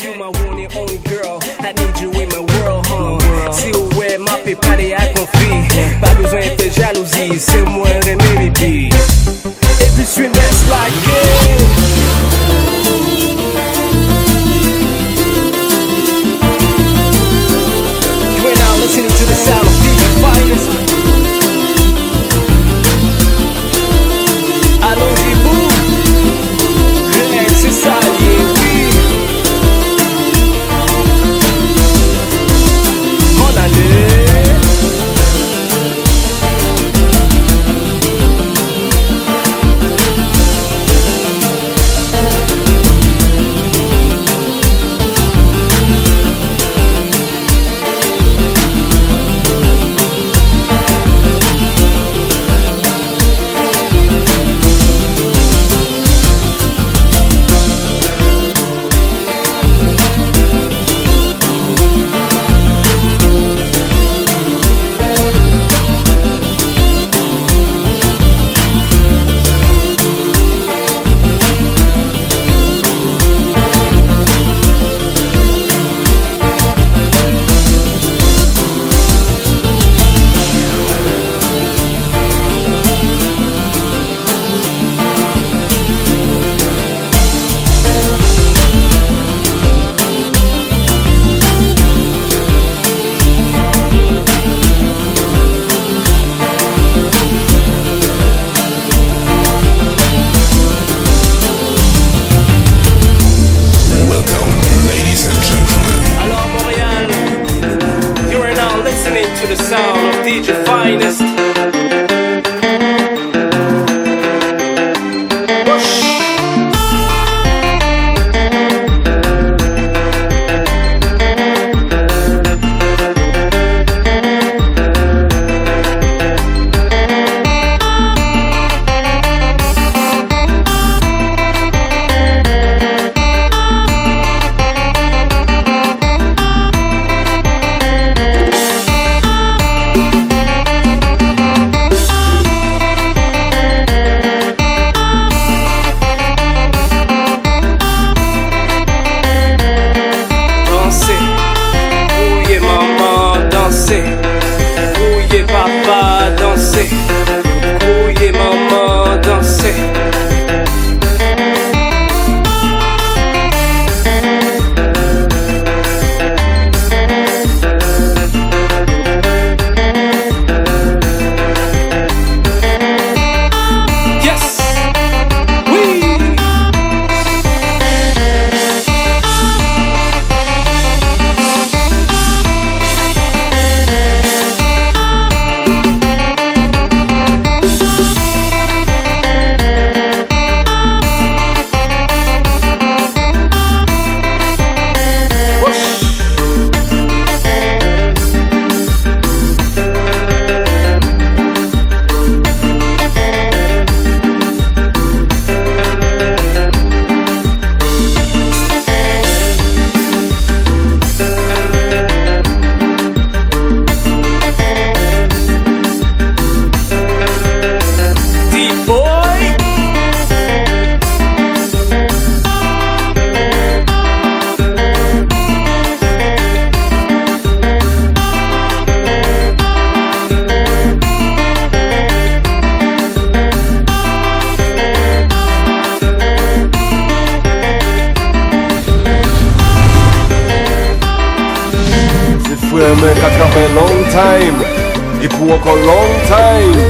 You my one and only girl, I need you in my world, huh? Si ou é ma pe pale a konfi, pas besoin de jalousie, c'est moi remé baby. Et puis tu laisses la game. You are now listening to the sound of DJ Finest. Allons-y-vous, c'est ça, yeah, oui. To the sound of DJ Finest. Ouye papa, danser. Ouye maman, danser. Mwen ka trape long time, e pou ankon long time.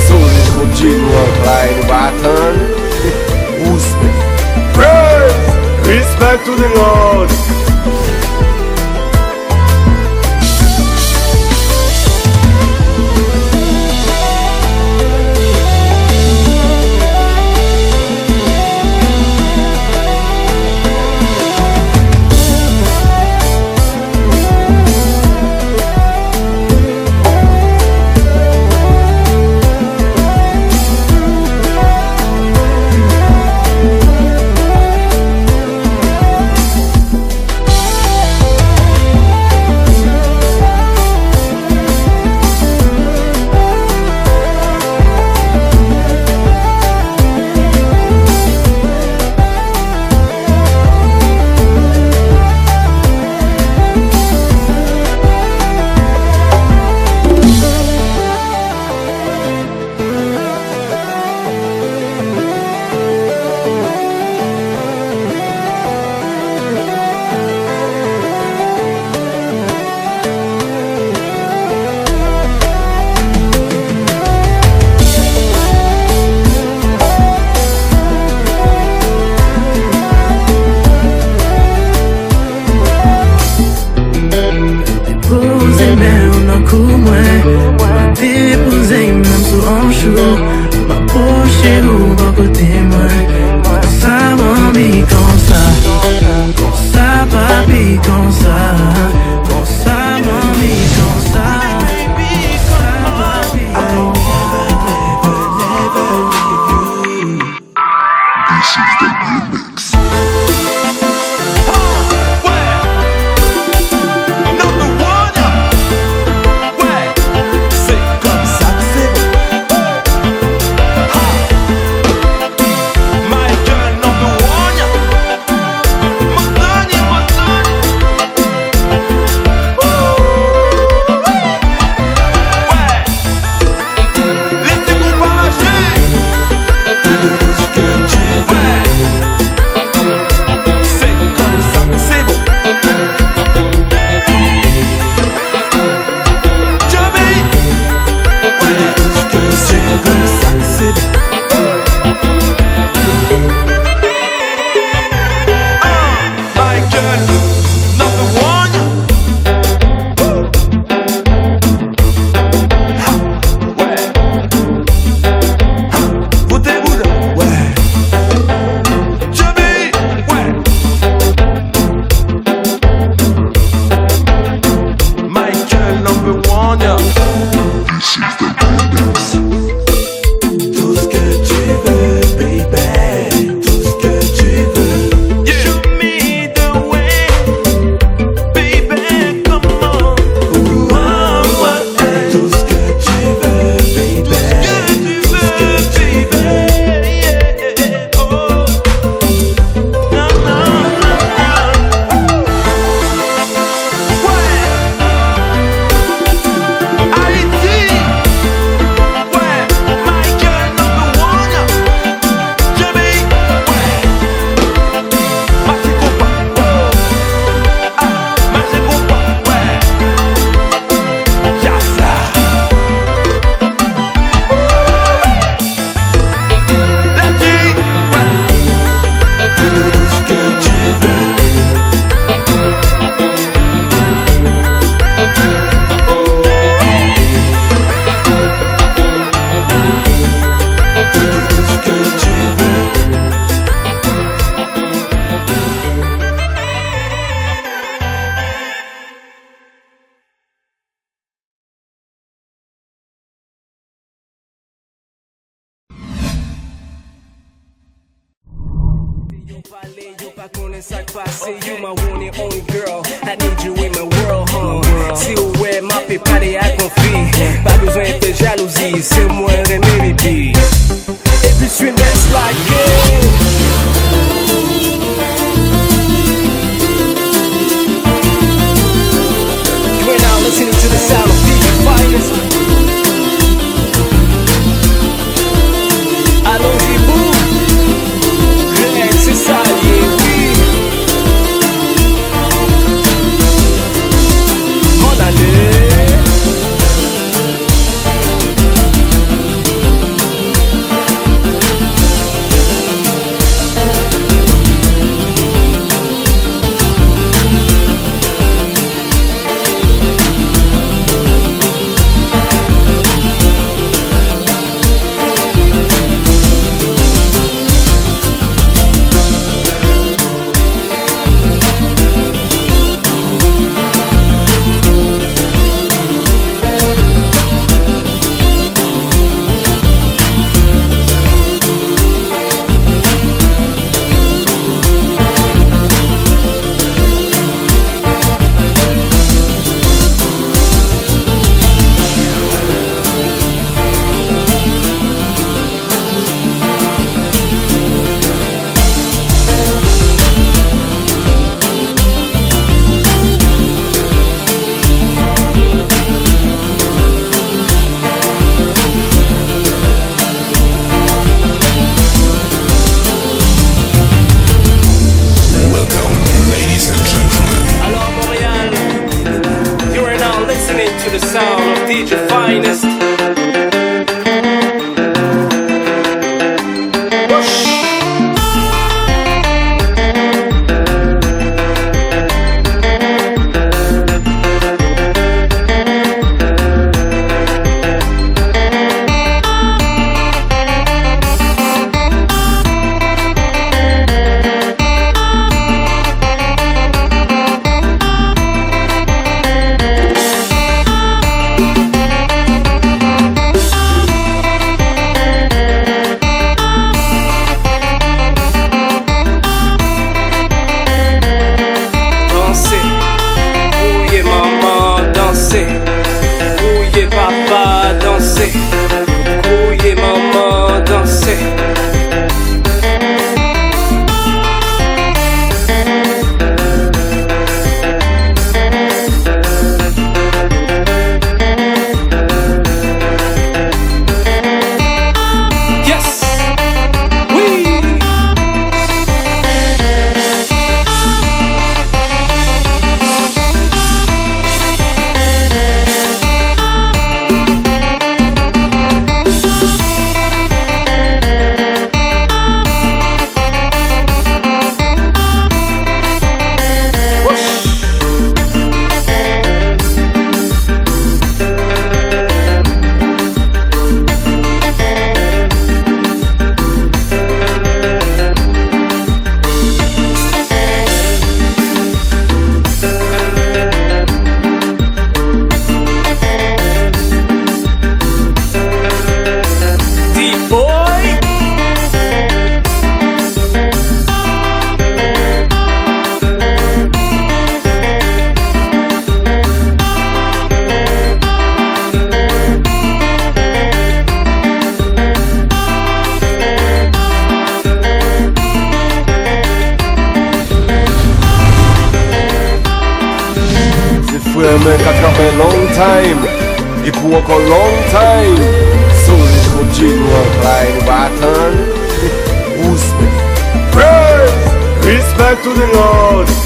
So li konti nou anklay nou batan. Praise, respect to the Lord. Ma peau chez bon côté moi. Ça m'envie comme ça, papi comme ça, m'envie comme ça. This is the remix. Yo pa konen sak pase, you my one and only girl. I need you in my world, huh? Si ou we, ma pe pale a konfi. Pa bezwen te jalousi, se mwen reme bibi. Et puis suis mess like it. You are now listening to the sound of DJ Finest. Allons-y-vous. C'est ça, yeah, oui. Mon année. Jamaica come long time e por a long time. Soul continua Klein Barton. Respect to the Lord.